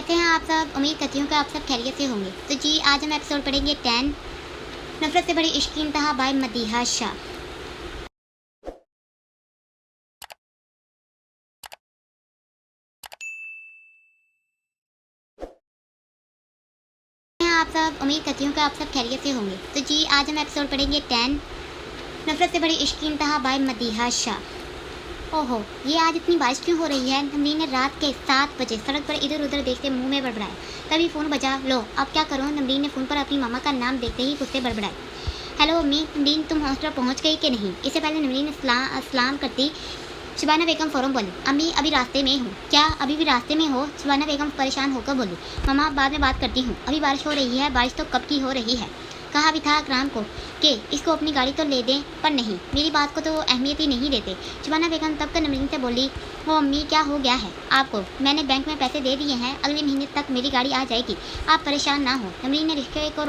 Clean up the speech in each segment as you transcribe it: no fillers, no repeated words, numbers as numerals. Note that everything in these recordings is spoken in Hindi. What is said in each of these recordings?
कैसे हैं आप सब। उम्मीद करती हूँ कि आप सब खैरियत से होंगे। तो जी आज हम एपिसोड पढ़ेंगे 10 नफरत से बड़ी इश्क की इंतहा बाय मदीहा शाह। आप सब उम्मीद करती हूँ कि आप सब खैरियत से होंगे। तो जी आज हम एपिसोड पढ़ेंगे 10 नफरत से बड़ी इश्क की इंतहा बाय मदीहा शाह। ओहो, ये आज इतनी बारिश क्यों हो रही है। नमरीन ने रात के 7 बजे सड़क पर इधर उधर देखते मुंह में बड़बड़ाया। तभी फ़ोन बजा। लो अब क्या करूँ। नमरीन ने फ़ोन पर अपनी मामा का नाम देखते ही गुस्से बड़बड़ाई। हेलो अम्मी, नमरीन तुम हॉस्टल पहुँच गई कि नहीं। इससे पहले नमरीन ने सलाम करती शबाना बेगम फ़ौरन बोली, अम्मी अभी रास्ते में हूँ। क्या अभी भी रास्ते में हो। शबाना बेगम परेशान होकर बोली, मामा बाद में बात करती हूँ, अभी बारिश हो रही है। बारिश तो कब की हो रही है। कहा भी था अकराम को कि इसको अपनी गाड़ी तो ले दें, पर नहीं, मेरी बात को तो अहमियत ही नहीं देते। शबाना बेगम तब तक नमरीन से बोली, वो अम्मी क्या हो गया है आपको। मैंने बैंक में पैसे दे दिए हैं, अगले महीने तक मेरी गाड़ी आ जाएगी, आप परेशान ना हो। नमरीन ने रिक्शे को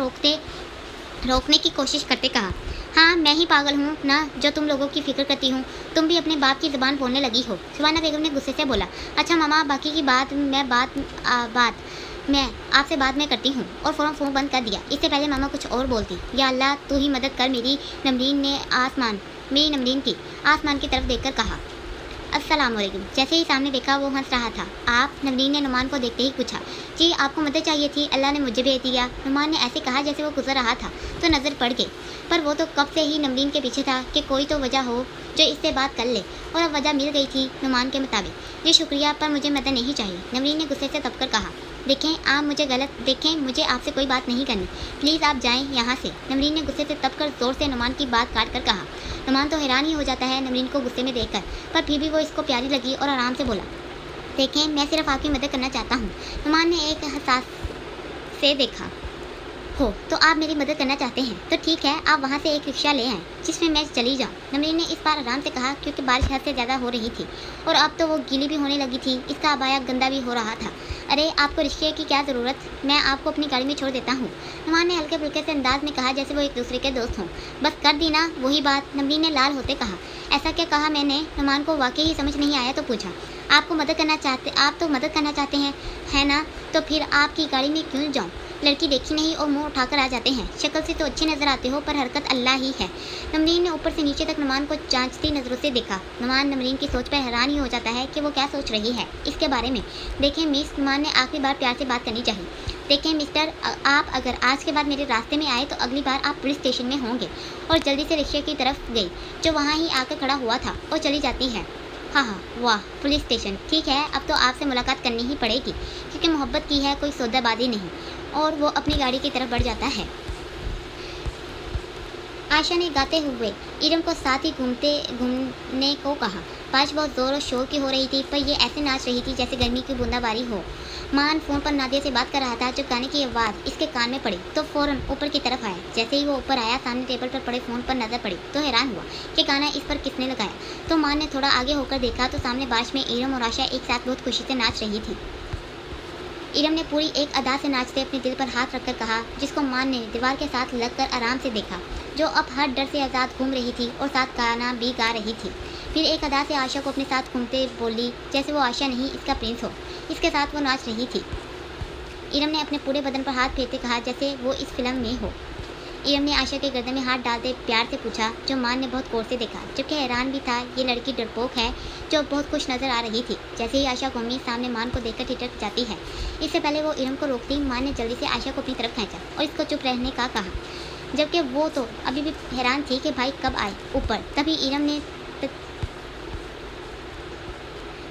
रोकने की कोशिश करते कहा, हाँ मैं ही पागल हूँ ना जो तुम लोगों की फिक्र करती हूँ। तुम भी अपने बाप की ज़बान बोलने लगी हो। शबाना बेगम ने गुस्से से बोला, अच्छा मामा बाकी की बात मैं आपसे बाद में करती हूँ। और फ़ौरन फ़ोन बंद कर दिया। इससे पहले मामा कुछ और बोलती। या अल्लाह तू ही मदद कर मेरी नमरीन की आसमान की तरफ देखकर कहा, अस्सलाम वालेकुम। जैसे ही सामने देखा वो हंस रहा था। आप। नमरीन ने नुमान को देखते ही पूछा, जी आपको मदद चाहिए थी, अल्लाह ने मुझे भेज दिया। नुमान ने ऐसे कहा जैसे वो गुजर रहा था तो नज़र पड़ गई, पर वो तो कब से ही नमरीन के पीछे था कि कोई तो वजह हो जो इससे बात कर ले, और अब वजह मिल गई थी नुमान के मुताबिक। जी शुक्रिया, पर मुझे मदद नहीं चाहिए। नमरीन ने गुस्से से दबकर कहा, देखें मुझे आपसे कोई बात नहीं करनी, प्लीज़ आप जाएं यहाँ से। नमरीन ने गुस्से से दबकर ज़ोर से नुमान की बात काट कर कहा। नुमान तो हैरान ही हो जाता है नमरीन को गुस्से में देखकर, पर फिर भी वो इसको प्यारी लगी और आराम से बोला, देखें मैं सिर्फ आपकी मदद करना चाहता हूँ। नुमान ने एक हसास से देखा, हो तो आप मेरी मदद करना चाहते हैं तो ठीक है, आप वहाँ से एक रिक्शा ले आएँ जिसमें मैं चली जाऊँ। नमरीन ने इस बार आराम से कहा, क्योंकि बारिश हद से ज़्यादा हो रही थी और अब तो वो गीली भी होने लगी थी, इसका अबाया गंदा भी हो रहा था। अरे आपको रिक्शे की क्या ज़रूरत, मैं आपको अपनी गाड़ी में छोड़ देता हूँ। नुमान ने हल्के फुल्के से अंदाज में कहा जैसे वो एक दूसरे के दोस्त हों। बस कर दी ना वही बात। नमरीन ने लाल होते कहा, ऐसा क्या कहा मैंने। नुमान को वाकई ही समझ नहीं आया तो पूछा, आप तो मदद करना चाहते हैं, है ना, तो फिर आपकी गाड़ी में क्यों जाऊँ। लड़की देखी नहीं और मुंह उठाकर आ जाते हैं। शक्ल से तो अच्छे नजर आते हो, पर हरकत अल्लाह ही है। नमरीन ने ऊपर से नीचे तक नुमान को जांचती नज़रों से देखा। नुमान नमरीन की सोच पर हैरान ही हो जाता है कि वो क्या सोच रही है इसके बारे में। देखें मिस, नुमान ने आखिरी बार प्यार से बात करनी चाहिए। देखें मिस्टर, आप अगर आज के बाद मेरे रास्ते में आए तो अगली बार आप पुलिस स्टेशन में होंगे। और जल्दी से रिक्शे की तरफ गई जो वहाँ ही आकर खड़ा हुआ था और चली जाती है। हाँ वाह, पुलिस स्टेशन, ठीक है, अब तो आपसे मुलाकात करनी ही पड़ेगी, क्योंकि मोहब्बत की है कोई सौदाबाजी नहीं। और वो अपनी गाड़ी की तरफ बढ़ जाता है। आयशा ने गाते हुए इरम को साथ ही घूमने को कहा। बारिश बहुत ज़ोर और शोर की हो रही थी, पर ये ऐसे नाच रही थी जैसे गर्मी की बूंदाबारी हो। मान फ़ोन पर नादिया से बात कर रहा था। जब गाने की आवाज़ इसके कान में पड़ी तो फ़ौरन ऊपर की तरफ आया। जैसे ही वो ऊपर आया, सामने टेबल पर पड़े फ़ोन पर नज़र पड़ी तो हैरान हुआ कि गाना इस पर किसने लगाया। तो मान ने थोड़ा आगे होकर देखा तो सामने बारिश में इरम और आयशा एक साथ बहुत खुशी से नाच रही थी। इरम ने पूरी एक अदा से नाचते अपने दिल पर हाथ रखकर कहा, जिसको मान ने दीवार के साथ लगकर आराम से देखा, जो अब हर डर से आज़ाद घूम रही थी और साथ गाना भी गा रही थी। फिर एक अदा से आयशा को अपने साथ घूमते बोली जैसे वो आयशा नहीं इसका प्रिंस हो। इसके साथ वो नाच रही थी। इरम ने अपने पूरे बदन पर हाथ फेरते कहा जैसे वो इस फिल्म में हो। इरम ने आयशा के गर्दन में हाथ डालते प्यार से पूछा, जो मान ने बहुत गौर से देखा, जबकि हैरान भी था। ये लड़की डरपोक है जो बहुत खुश नज़र आ रही थी। जैसे ही आयशा घूमी, सामने मान को देखकर ठिठक जाती है। इससे पहले वो इरम को रोकती, मान ने जल्दी से आयशा को अपनी तरफ खींचा और इसको चुप रहने का कहा, जबकि वो तो अभी भी हैरान थी कि भाई कब आए ऊपर। तभी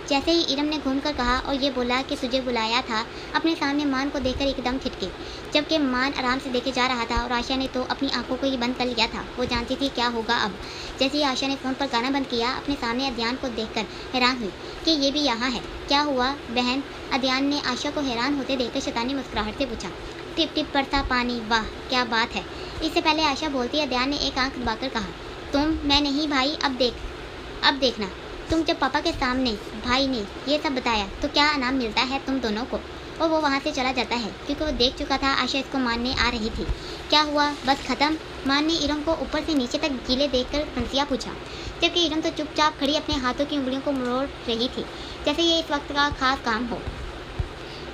जैसे ही इरम ने घूमकर कहा और ये बोला कि तुझे बुलाया था, अपने सामने मान को देखकर एकदम ठिठकी, जबकि मान आराम से देखे जा रहा था और आयशा ने तो अपनी आंखों को ही बंद कर लिया था। वो जानती थी क्या होगा अब। जैसे ही आयशा ने फ़ोन पर गाना बंद किया, अपने सामने अदयान को देखकर हैरान हुई कि ये भी यहाँ है। क्या हुआ बहन। अदयान ने आयशा को हैरान होते देखकर शैतानी मुस्कुराहट से पूछा। टिप टिप पड़ता पानी, वाह क्या बात है। इससे पहले आयशा बोलती, अदयान ने एक आंख दबाकर कहा, तुम। मैं नहीं भाई, अब देखना, तुम जब पापा के सामने भाई ने ये सब बताया तो क्या इनाम मिलता है तुम दोनों को। और वो वहाँ से चला जाता है, क्योंकि वो देख चुका था आयशा इसको मारने आ रही थी। क्या हुआ, बस ख़त्म। मान ने इरम को ऊपर से नीचे तक गीले देखकर फंसिया पूछा, जबकि इरम तो चुपचाप खड़ी अपने हाथों की उंगलियों को मरोड़ रही थी, जैसे ये इस वक्त का खास काम हो।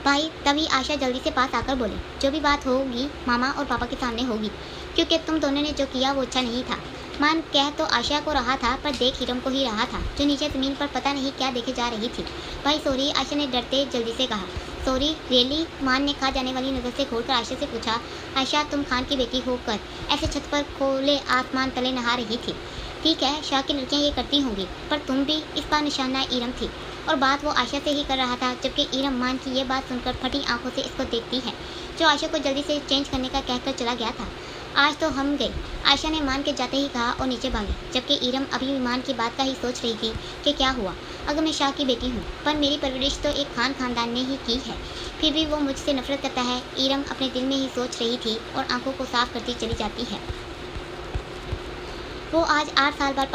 भाई तभी आशा जल्दी से पास आकर बोले, जो भी बात होगी मामा और पापा के सामने होगी, क्योंकि तुम दोनों ने जो किया वो अच्छा नहीं था। मान कह तो आशा को रहा था, पर देख हिरम को ही रहा था, जो नीचे ज़मीन पर पता नहीं क्या देखे जा रही थी। भाई सॉरी, आशा ने डरते जल्दी से कहा। Sorry really? मान ने खा जाने वाली नज़र से घूरकर आशा से पूछा। आशा, तुम खान की बेटी होकर ऐसे छत पर खोले आसमान तले नहा रही थी। ठीक है, शाह की लड़कियां ये करती होंगी, पर तुम भी। इस बार निशाना ईरम थी, और बात वो आशा से ही कर रहा था, जबकि ईरम मान की ये बात सुनकर फटी आंखों से इसको देखती है, जो आशा को जल्दी से चेंज करने का कहकर चला गया था। आज तो हम गए, आशा ने मान के जाते ही कहा और नीचे भागी, जबकि ईरम अभी भी मान की बात का ही सोच रही थी कि क्या हुआ अगर मैं शाह की बेटी हूँ, पर मेरी परवरिश तो एक खान खानदान ने ही की है, फिर भी वो मुझसे नफरत करता है। ईरम अपने दिल में ही सोच रही थी और आंखों को साफ करती चली जाती है। वो आज 8 साल बाद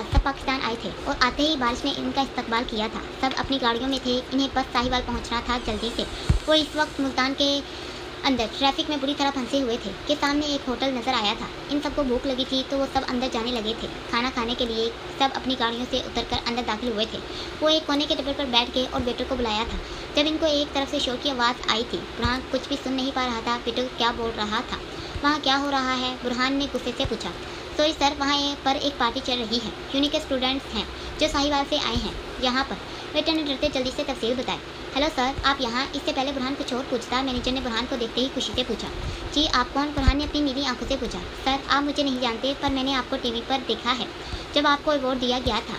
सब पाकिस्तान आए थे, और आते ही बारिश ने इनका इस्तकबाल किया था। सब अपनी गाड़ियों में थे, इन्हें बस साहिवाल पहुंचना था जल्दी से। वो इस वक्त मुल्तान के अंदर ट्रैफिक में बुरी तरह फंसे हुए थे कि सामने एक होटल नजर आया था। इन सबको भूख लगी थी, तो वो सब अंदर जाने लगे थे खाना खाने के लिए। सब अपनी गाड़ियों से उतरकर अंदर दाखिल हुए थे। वो एक कोने के टेबल पर बैठ गए और वेटर को बुलाया था। जब इनको एक तरफ से शोर की आवाज़ आई थी, बुरहान कुछ भी सुन नहीं पा रहा था। वेटर क्या बोल रहा था? वहाँ क्या हो रहा है? बुरहान ने गुस्से से पूछा। सॉरी सर, वहाँ पर एक पार्टी चल रही है। यूनी के स्टूडेंट्स हैं जो साहिवाल से आए हैं यहाँ पर। वेटर ने डरते जल्दी से तफसील बताई। हेलो सर, आप यहाँ? इससे पहले बुरहान कुछ और पूछता, मैनेजर ने बुरहान को देखते ही खुशी से पूछा। जी आप कौन? बुरहान ने अपनी नीली आंखों से पूछा। सर आप मुझे नहीं जानते, पर मैंने आपको टीवी पर देखा है जब आपको अवार्ड दिया गया था।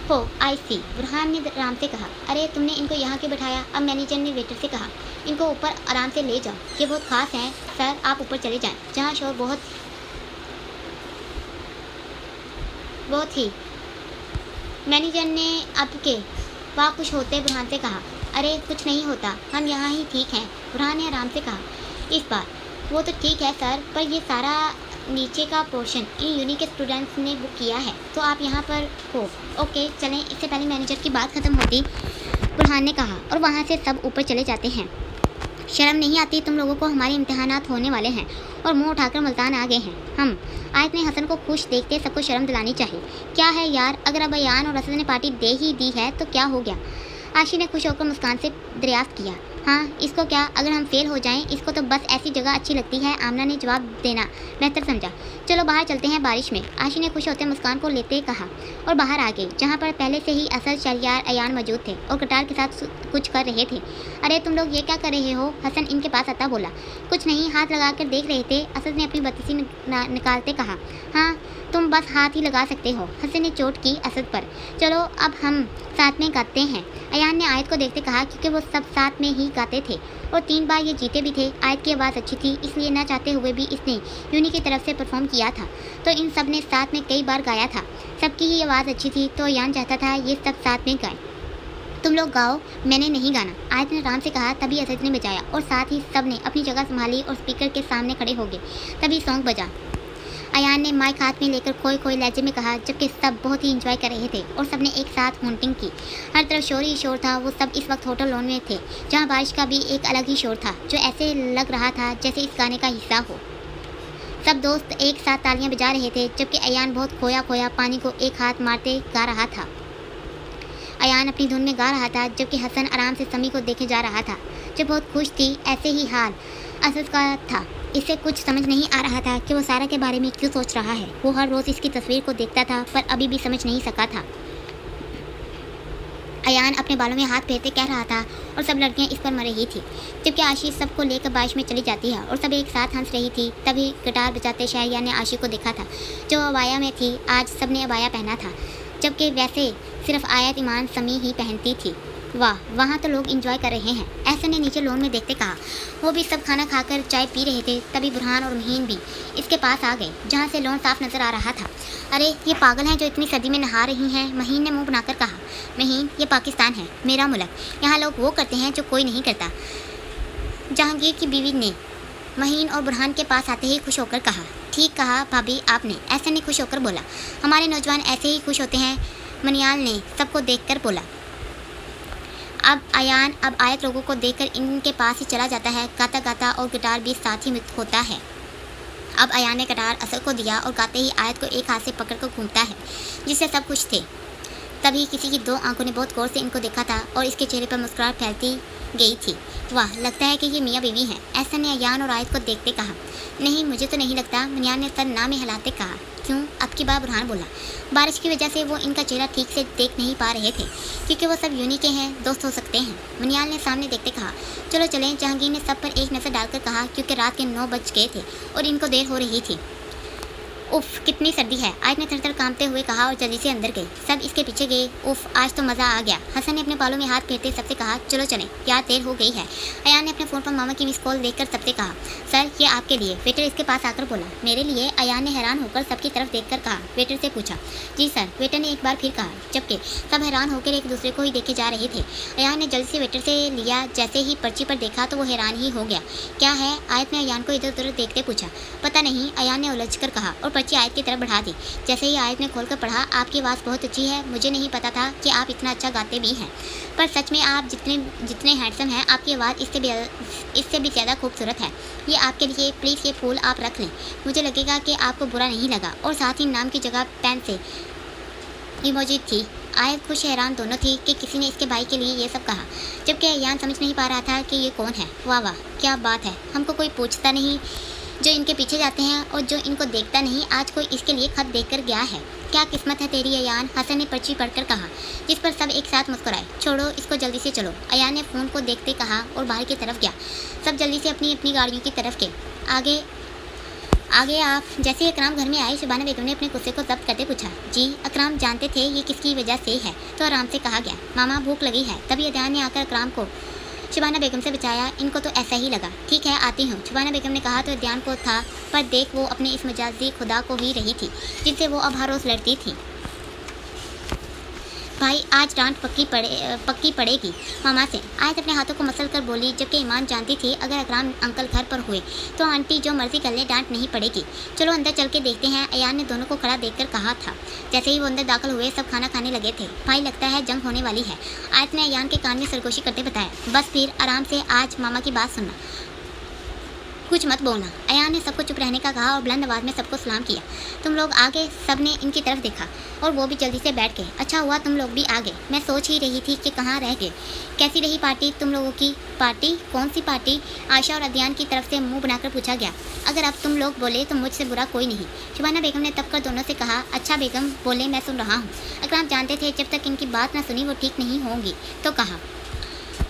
हो आई सी, बुरहान ने आराम से कहा। अरे तुमने इनको यहाँ क्यों बैठाया? अब मैनेजर ने वेटर से कहा। इनको ऊपर आराम से ले जाओ, ये बहुत खास हैं। सर आप ऊपर चले जाएँ, जहाँ शोर बहुत ही। मैनेजर ने आपके वहाँ कुछ होते बुरहान से कहा। अरे कुछ नहीं होता, हम यहाँ ही ठीक हैं, बुरहान ने आराम से कहा। इस बार वो तो ठीक है सर, पर ये सारा नीचे का पोर्शन इन यूनी के स्टूडेंट्स ने बुक किया है, तो आप यहाँ पर हो। ओके चलें। इससे पहले मैनेजर की बात ख़त्म होती, बुरहान ने कहा, और वहाँ से सब ऊपर चले जाते हैं। शर्म नहीं आती तुम लोगों को? हमारे इम्तिहानात होने वाले हैं और मुंह उठाकर मुल्तान आ गए हैं हम। आयत ने हसन को खुश देखते सबको शर्म दिलानी चाहिए। क्या है यार, अगर अब अयान और असद ने पार्टी दे ही दी है तो क्या हो गया? आशी ने खुश होकर मुस्कान से दरियाफ्त किया। हाँ इसको क्या, अगर हम फेल हो जाएं, इसको तो बस ऐसी जगह अच्छी लगती है। आमना ने जवाब देना बेहतर समझा। चलो बाहर चलते हैं बारिश में, आशी ने खुश होते मुस्कान को लेते कहा, और बाहर आ गई, जहाँ पर पहले से ही असद, शरियार, अयान मौजूद थे और कटार के साथ कुछ कर रहे थे। अरे तुम लोग ये क्या कर रहे हो? हसन इनके पास आता बोला। कुछ नहीं, हाथ लगा कर देख रहे थे, असद ने अपनी बत्तीसी निकालते कहा। हाँ तुम बस हाथ ही लगा सकते हो, हसन ने चोट की असद पर। चलो अब हम साथ में गाते हैं, अयान ने आयत को देखते कहा, क्योंकि वो सब साथ में ही गाते थे और 3 बार ये जीते भी थे। आयत की आवाज़ अच्छी थी, इसलिए ना चाहते हुए भी इसने यूनी की तरफ से परफॉर्म किया था, तो इन सब ने साथ में कई बार गाया था। सबकी ही आवाज़ अच्छी थी, तो अयान चाहता था ये सब साथ में गाएं। तुम लोग गाओ, मैंने नहीं गाना, आयत ने आराम से कहा। तभी असद ने बजाया और साथ ही सब ने अपनी जगह संभाली और स्पीकर के सामने खड़े हो गए। तभी सॉन्ग बजा। अयान ने माइक हाथ में लेकर खोए खोए लहजे में कहा, जबकि सब बहुत ही इंजॉय कर रहे थे और सबने एक साथ हॉन्टिंग की। हर तरफ शोर ही शोर था। वो सब इस वक्त होटल लॉन में थे, जहाँ बारिश का भी एक अलग ही शोर था, जो ऐसे लग रहा था जैसे इस गाने का हिस्सा हो। सब दोस्त एक साथ तालियां बजा रहे थे, जबकि अयान बहुत खोया खोया पानी को एक हाथ मारते गा रहा था। अयान अपनी धुन में गा रहा था, जबकि हसन आराम से समी को देखे जा रहा था, जो बहुत खुश थी। ऐसे ही हाल असद का था। इसे कुछ समझ नहीं आ रहा था कि वो सारा के बारे में क्यों सोच रहा है। वो हर रोज़ इसकी तस्वीर को देखता था, पर अभी भी समझ नहीं सका था। अयान अपने बालों में हाथ फेरते कह रहा था, और सब लड़कियां इस पर मर रही थी, जबकि आशी सबको लेकर बारिश में चली जाती है और सब एक साथ हंस रही थी। तभी गिटार बजाते शहरिया ने आशी को देखा था, जो अबाया में थी। आज सब ने अबाया पहना था, जबकि वैसे सिर्फ आयत, ईमान, समी ही पहनती थी। वाह, वहाँ तो लोग इंजॉय कर रहे हैं, ऐसा ने नीचे लॉन में देखते कहा। वो भी सब खाना खाकर चाय पी रहे थे। तभी बुरहान और महीन भी इसके पास आ गए, जहाँ से लॉन साफ नजर आ रहा था। अरे ये पागल हैं जो इतनी सर्दी में नहा रही हैं, महीन ने मुंह बनाकर कहा। महीन, ये पाकिस्तान है, मेरा मुल्क, यहाँ लोग वो करते हैं जो कोई नहीं करता, जहांगीर की बीवी ने महीन और बुरहान के पास आते ही खुश होकर कहा। ठीक कहा भाभी आपने, ऐसे ने खुश होकर बोला। हमारे नौजवान ऐसे ही खुश होते हैं, मनियाल ने सबको देखकर बोला। अब आयत लोगों को देखकर इनके पास ही चला जाता है, गाता गाता, और गिटार भी साथ ही होता है। अब अयान ने गिटार असद को दिया और गाते ही आयत को एक हाथ से पकड़कर घूमता है, जिससे सब खुश थे। तभी किसी की 2 आंखों ने बहुत गौर से इनको देखा था और इसके चेहरे पर मुस्कुराहट फैलती गई थी। वाह, लगता है कि ये मियाँ बीवी हैं, ऐसा ने अयान और आयत को देखते कहा। नहीं, मुझे तो नहीं लगता, मनियान ने सर ना में हिलाते कहा। क्यों? अब की बार बुरहान बोला। बारिश की वजह से वो इनका चेहरा ठीक से देख नहीं पा रहे थे, क्योंकि वो सब यूनी के हैं, दोस्त हो सकते हैं। मनियाल ने सामने देखते कहा। चलो चलें, जहांगीर ने सब पर एक नज़र डालकर कहा, क्योंकि रात के 9 बज गए थे और इनको देर हो रही थी। उफ, कितनी सर्दी है, आयत ने थर-थर कांपते हुए कहा और जल्दी से अंदर गई। सब इसके पीछे गए। उफ, आज तो मज़ा आ गया। हसन ने अपने बालों में हाथ फेरते सबसे कहा, चलो चलें, यार देर हो गई है। अयान ने अपने फ़ोन पर मामा की मिस कॉल देखकर सबसे कहा, सर ये आपके लिए। वेटर इसके पास आकर बोला। मेरे लिए? अयान ने हैरान होकर सबकी तरफ देखकर कहा। वेटर से पूछा। जी सर, वेटर ने एक बार फिर कहा, जबकि सब हैरान होकर एक दूसरे को ही देखे जा रहे थे। अयान ने जल्दी से वेटर से लिया। जैसे ही पर्ची पर देखा तो वो हैरान ही हो गया। क्या है? आयत ने अयान को इधर उधर देखते पूछा। पता नहीं, अयान ने उलझ कर कहा और पर्ची आयत की तरफ बढ़ा दी। जैसे ही आयत ने खोलकर पढ़ा, आपकी आवाज़ बहुत अच्छी है, मुझे नहीं पता था कि आप इतना अच्छा गाते भी हैं, पर सच में आप जितने हैंडसम हैं, आपकी आवाज़ इससे भी ज़्यादा खूबसूरत है। ये आपके लिए, प्लीज़ ये फूल आप रख लें, मुझे लगेगा कि आपको बुरा नहीं लगा। और साथ ही नाम की जगह पेन से इमोजी थी। आयत खुश हैरान दोनों थी कि किसी ने इसके भाई के लिए ये सब कहा, जबकि अयान समझ नहीं पा रहा था कि ये कौन है। वाह वाह, क्या बात है, हमको कोई पूछता नहीं जो इनके पीछे जाते हैं और जो इनको देखता नहीं, आज कोई इसके लिए खत देकर गया है। क्या किस्मत है तेरी अयान, हसन ने पर्ची पढ़कर कहा, जिस पर सब एक साथ मुस्कुराए। छोड़ो इसको, जल्दी से चलो, अयान ने फ़ोन को देखते कहा और बाहर की तरफ गया। सब जल्दी से अपनी अपनी गाड़ियों की तरफ गए। आगे आप। जैसे ही अकराम घर में आए, शबाना बेगम ने अपने गुस्से को जब्त करते पूछा। जी, अकराम जानते थे ये किसकी वजह से है, तो आराम से कहा गया। मामा भूख लगी है। तभी अदयान ने आकर अकराम को शबाना बेगम से बचाया। इनको तो ऐसा ही लगा। ठीक है, आती हूँ, शबाना बेगम ने कहा तो अदयान को था, पर देख वो अपने इस मजाजी खुदा को ही रही थी जिससे वो अब हर रोज़ लड़ती थी। भाई आज डांट पक्की पड़ेगी मामा से, आयत अपने हाथों को मसल कर बोली, जबकि ईमान जानती थी अगर अकराम अंकल घर पर हुए तो आंटी जो मर्जी कर ले, डांट नहीं पड़ेगी। चलो अंदर चल के देखते हैं, अयान ने दोनों को खड़ा देखकर कहा था। जैसे ही वो अंदर दाखिल हुए, सब खाना खाने लगे थे। भाई लगता है जंग होने वाली है, आयत ने अयान के कान में सरगोशी करते बताया। बस फिर आराम से आज मामा की बात सुनना, कुछ मत बोलना। अयान ने सबको चुप रहने का कहा और बुलंद आवाज़ में सबको सलाम किया। तुम लोग आ गए, सब ने इनकी तरफ देखा और वो भी जल्दी से बैठ गए। अच्छा हुआ तुम लोग भी आ गए, मैं सोच ही रही थी कि कहाँ रह गए। कैसी रही पार्टी तुम लोगों की? पार्टी? कौन सी पार्टी? आयशा और अदयान की तरफ से मुंह बनाकर पूछा गया। अगर अब तुम लोग बोले तो मुझसे बुरा कोई नहीं, शबाना बेगम ने तब कर दोनों से कहा। अच्छा बेगम बोले, मैं सुन रहा हूँ। अकराम जानते थे जब तक इनकी बात ना सुनी वो ठीक नहीं होंगी, तो कहा,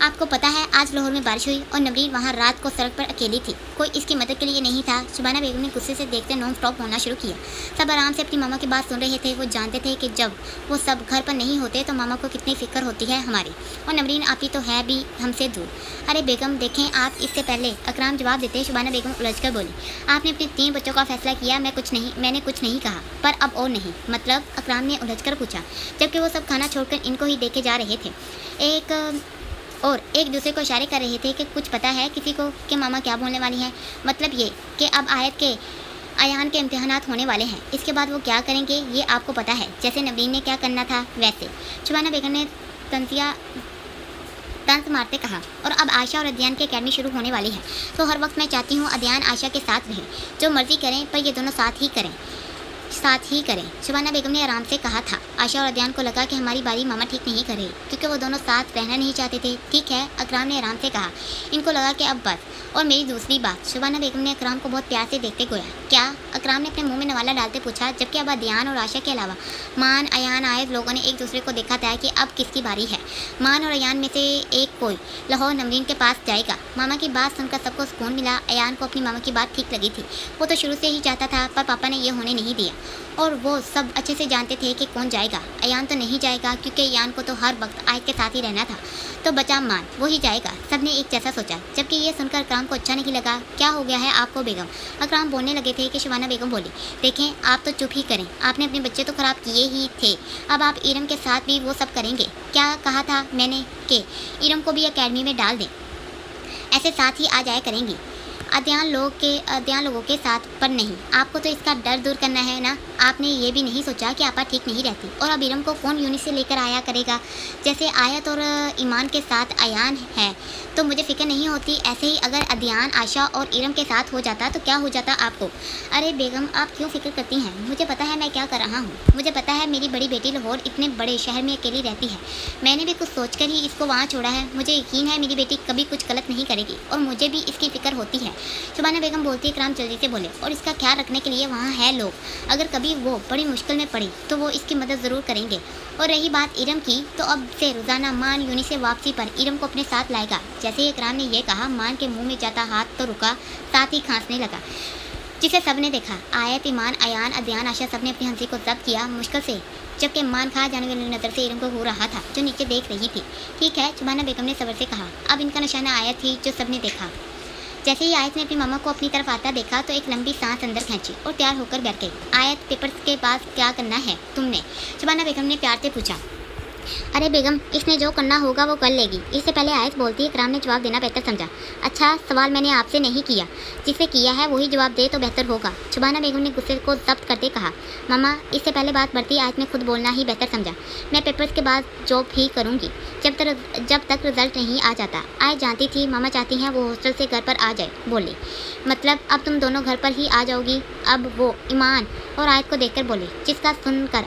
आपको पता है आज लाहौर में बारिश हुई और नवरीन वहाँ रात को सड़क पर अकेली थी, कोई इसकी मदद के लिए नहीं था। शबाना बेगम ने गुस्से से देखते नॉन स्टॉप होना शुरू किया। सब आराम से अपनी मामा की बात सुन रहे थे। वो जानते थे कि जब वो सब घर पर नहीं होते तो मामा को कितनी फिक्र होती है हमारी, और नवरीन आपी तो है भी हमसे दूर। अरे बेगम देखें आप, इससे पहले अकराम जवाब देते शबाना बेगम उलझकर बोली। आपने अपने 3 बच्चों का फैसला किया, मैंने कुछ नहीं कहा, पर अब और नहीं मतलब, अकराम ने उलझकर पूछा, जबकि वो सब खाना छोड़कर इनको ही देखे जा रहे थे। एक दूसरे को इशारे कर रहे थे कि कुछ पता है किसी को कि मामा क्या बोलने वाली हैं। मतलब ये कि अब अयान के इम्तिहानात होने वाले हैं, इसके बाद वो क्या करेंगे ये आपको पता है, जैसे नवरीन ने क्या करना था वैसे। शबाना बेगम ने तंज मारते कहा। और अब आयशा और अदयान की अकेडमी शुरू होने वाली है, तो हर वक्त मैं चाहती हूँ अदयान आयशा के साथ रहें, जो मर्जी करें पर ये दोनों साथ ही करें। शबाना बेगम ने आराम से कहा था। आयशा और अदयान को लगा कि हमारी बारी मामा ठीक नहीं कर रहे, क्योंकि वो दोनों साथ रहना नहीं चाहते थे। ठीक है, अकराम ने आराम से कहा। इनको लगा कि अब बस। और मेरी दूसरी बात, शबाना बेगम ने अकराम को बहुत प्यार से देखते गोया। क्या? अकराम ने अपने मुंह में नवाला डालते पूछा, जबकि अब अदयान और आयशा के अलावा मान, अयान, आयत लोगों ने एक दूसरे को देखा था कि अब किसकी बारी है। मान और अयान में से एक कोई लाहौर नवरीन के पास जाएगा। मामा की बात सुनकर सबको सुकून मिला। अयान को अपनी मामा की बात ठीक लगी थी, वो तो शुरू से ही चाहता था, पर पापा ने यह होने नहीं दिया, और वो सब अच्छे से जानते थे कि कौन जाएगा। अयान तो नहीं जाएगा, क्योंकि अयान को तो हर वक्त आयत के साथ ही रहना था, तो बचा मान, वो ही जाएगा। सब ने एक जैसा सोचा, जबकि ये सुनकर अकराम को अच्छा नहीं लगा। क्या हो गया है आपको बेगम? अकराम बोलने लगे थे कि शबाना बेगम बोली, देखें आप तो चुप ही करें, आपने अपने बच्चे तो ख़राब किए ही थे, अब आप इरम के साथ भी वो सब करेंगे। क्या कहा था मैंने कि इरम को भी अकेडमी में डाल दें, ऐसे साथ ही आ जाया करेंगी। अध्ययन लोगों के साथ, पर नहीं, आपको तो इसका डर दूर करना है ना। आपने ये भी नहीं सोचा कि आपा ठीक नहीं रहती और अब इरम को कौन यूनिट से लेकर आया करेगा। जैसे आयत और ईमान के साथ अयान है तो मुझे फिक्र नहीं होती, ऐसे ही अगर अदयान आशा और इरम के साथ हो जाता तो क्या हो जाता आपको। अरे बेगम, आप क्यों फिक्र करती हैं? मुझे पता है मैं क्या कर रहा हूँ। मुझे पता है मेरी बड़ी बेटी लाहौर इतने बड़े शहर में अकेली रहती है। मैंने भी कुछ सोचकर ही इसको वहाँ छोड़ा है। मुझे यकीन है मेरी बेटी कभी कुछ गलत नहीं करेगी और मुझे भी इसकी फिक्र होती है। शुबाना बेगम बोलती इकराम जल्दी से बोले, और इसका ख्याल रखने के लिए वहाँ है लोग। अगर कभी वो बड़ी मुश्किल में पड़ी तो वो इसकी मदद ज़रूर करेंगे। और रही बात इरम की, तो अब से रोज़ाना मान यूनी से वापसी पर इरम को अपने साथ लाएगा। जैसे ही इकराम ने यह कहा, मान के मुंह में जाता हाथ तो रुका, साथ ही खांसने लगा, जिसे सबने देखा। आयत, ईमान, अयान, अदयान, आशा सबने अपनी हंसी को जब्त किया मुश्किल से, जबकि मान खा जाने वाली नज़र से इरम को हो रहा था जो नीचे देख रही थी। ठीक है, शुबाना बेगम ने सबर से कहा। अब इनका निशाना आयत थी जो सबने देखा। जैसे ही आयत ने अपनी मामा को अपनी तरफ आता देखा तो एक लंबी सांस अंदर खींची और तैयार होकर बैठ गई। आयत, पेपर्स के पास क्या करना है तुमने? शुबाना बेगम ने प्यार से पूछा। अरे बेगम, इसने जो करना होगा वो कर लेगी। इससे पहले आयत बोलती इकराम ने जवाब देना बेहतर समझा। अच्छा, सवाल मैंने आपसे नहीं किया, जिससे किया है वही जवाब दे तो बेहतर होगा। शुबाना बेगम ने गुस्से को जब्त करते कहा। मामा, इससे पहले बात बढ़ती आयत ने खुद बोलना ही बेहतर समझा। मैं पेपर्स के बाद जॉब ही करूँगी जब तक रिजल्ट नहीं आ जाता। आयत जानती थी मामा चाहती हैं वो हॉस्टल से घर पर आ जाए। बोली, मतलब अब तुम दोनों घर पर ही आ जाओगी? अब वो ईमान और आयत को देखकर बोली, जिसका सुनकर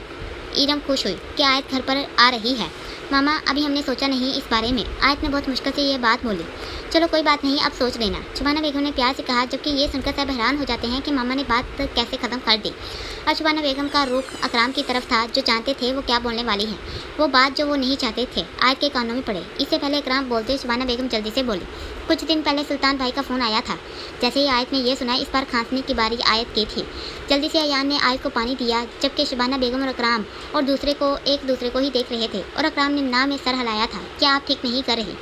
इरम खुश हुई कि आयत घर पर आ रही है। मामा, अभी हमने सोचा नहीं इस बारे में। आयत ने बहुत मुश्किल से ये बात बोली। चलो कोई बात नहीं, अब सोच लेना, शुबाना बेगम ने प्यार से कहा, जबकि ये सुनकर सब हैरान हो जाते हैं कि मामा ने बात कैसे ख़त्म कर दी। और शुबाना बेगम का रुख अकराम की तरफ था, जो जानते थे वो क्या बोलने वाली हैं। वो बात जो वो नहीं चाहते थे आयत के कानों में पड़े। इससे पहले अकराम बोलते शुबाना बेगम जल्दी से बोली, कुछ दिन पहले सुल्तान भाई का फ़ोन आया था। जैसे ही आयत ने यह सुना, इस बार खांसने की बारी आयत की थी। जल्दी से अयान ने आयत को पानी दिया, जबकि शुबाना बेगम और अकराम और एक दूसरे को ही देख रहे थे। और अकराम ने ना में सर हिलाया था कि आप ठीक नहीं कर रही।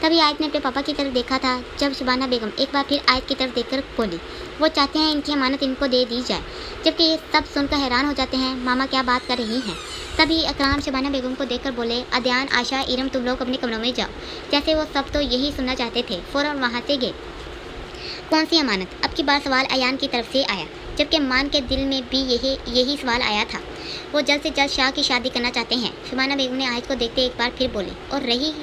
तभी आयत ने अपने पापा की तरफ देखा था, जब शुबाना बेगम एक बार फिर आयत की तरफ देखकर बोली, वो चाहते हैं इनकी अमानत इनको दे दी जाए। जबकि ये सब सुनकर हैरान हो जाते हैं, मामा क्या बात कर रही हैं। तभी अकराम शुबाना बेगम को देखकर बोले, अदयान, आशा, इरम, तुम लोग अपने कमरों में जाओ। जैसे वो सब तो यही सुनना चाहते थे, फ़ौरन वहाँ से गए। कौन सी अमानत? अब की बार सवाल अयान की तरफ से आया, जबकि मान के दिल में भी यही सवाल आया था। वो जल्द से जल्द शाह की शादी करना चाहते हैं। शुबाना बेगम ने आयत को देखते एक बार फिर बोले, और रही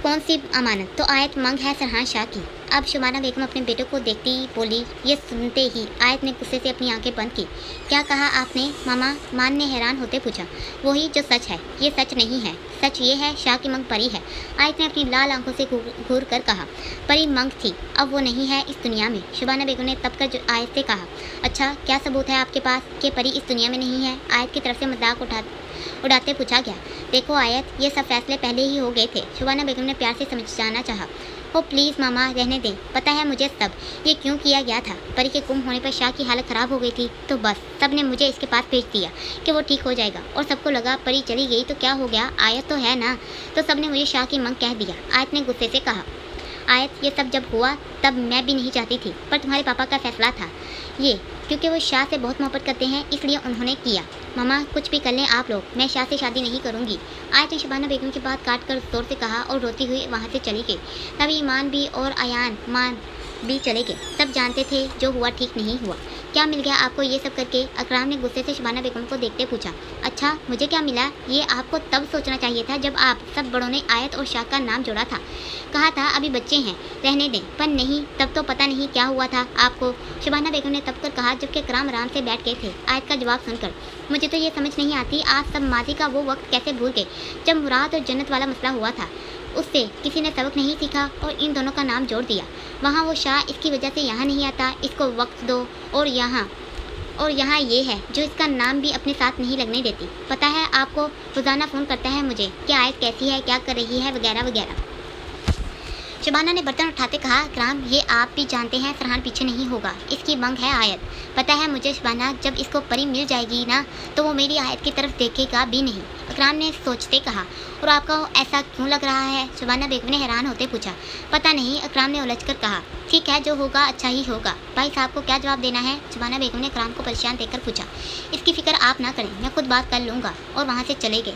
कौन सी अमानत, तो आयत मंग है सरहान शाह की। अब शुबाना बेगम अपने बेटे को देखती बोली। ये सुनते ही आयत ने गुस्से से अपनी आंखें बंद की। क्या कहा आपने मामा? मान ने हैरान होते पूछा। वही जो सच है। ये सच नहीं है, सच ये है शाह की मंग परी है। आयत ने अपनी लाल आंखों से घूर कर कहा। परी मंग थी, अब वो नहीं है इस दुनिया में। शुबाना बेगम ने तब कर आयत से कहा, अच्छा क्या सबूत है आपके पास कि परी इस दुनिया में नहीं है? आयत की तरफ से मजाक उड़ाते पूछा गया। देखो आयत, ये सब फैसले पहले ही हो गए थे। शुबाना बेगम ने प्यार से समझाना चाहा। ओ प्लीज़ मामा, रहने दें, पता है मुझे सब। ये क्यों किया गया था? परी के गुम होने पर शाह की हालत ख़राब हो गई थी, तो बस सब ने मुझे इसके पास भेज दिया कि वो ठीक हो जाएगा। और सबको लगा परी चली गई तो क्या हो गया, आयत तो है ना, तो सब ने मुझे शाह की मंग कह दिया। आयत ने गुस्से से कहा। आयत, ये सब जब हुआ तब मैं भी नहीं चाहती थी, पर तुम्हारे पापा का फैसला था ये, क्योंकि वो शाह से बहुत मोहब्बत करते हैं, इसलिए उन्होंने किया। मामा कुछ भी कर लें आप लोग, मैं शाह से शादी नहीं करूँगी। आयत ने शुबाना बेगम की बात काट कर जोर से कहा और रोती हुई वहाँ से चली गई। तभी ईमान भी और अयान मान भी चले गए। सब जानते थे जो हुआ ठीक नहीं हुआ। क्या मिल गया आपको ये सब करके? अकराम ने गुस्से से शुबाना बेगम को देखते पूछा। अच्छा, मुझे क्या मिला? ये आपको तब सोचना चाहिए था जब आप सब बड़ों ने आयत और शाह का नाम जोड़ा था। कहा था अभी बच्चे हैं, रहने दें, पर नहीं, तब तो पता नहीं क्या हुआ था आपको। शुबाना बेगम ने तब कर कहा, जबकि अकराम आराम से बैठ गए थे आयत का जवाब सुनकर। मुझे तो ये समझ नहीं आती आप सब माजी का वो वक्त कैसे भूल गए जब मुराद और जन्नत वाला मसला हुआ था। उससे किसी ने सबक नहीं सीखा और इन दोनों का नाम जोड़ दिया। वहाँ वो शाह इसकी वजह से यहाँ नहीं आता, इसको वक्त दो। और यहाँ ये है जो इसका नाम भी अपने साथ नहीं लगने देती। पता है आपको, रोज़ाना फ़ोन करता है मुझे कि आयत कैसी है, क्या कर रही है, वगैरह वगैरह। शुबाना ने बर्तन उठाते कहा, अकराम ये आप भी जानते हैं फरहान पीछे नहीं होगा, इसकी मंग है आयत। पता है मुझे शुबाना, जब इसको परी मिल जाएगी ना तो वो मेरी आयत की तरफ देखेगा भी नहीं। अकराम ने सोचते कहा। और आपको ऐसा क्यों लग रहा है? शुबाना बेगम ने हैरान होते पूछा। पता नहीं, अकराम ने उलझ कर कहा। ठीक है, जो होगा अच्छा ही होगा। भाई साहब को क्या जवाब देना है? शुबाना बेगम ने अकराम को परेशान देखकर पूछा। इसकी फिक्र आप ना करें, मैं खुद बात कर लूँगा। और वहाँ से चले गए।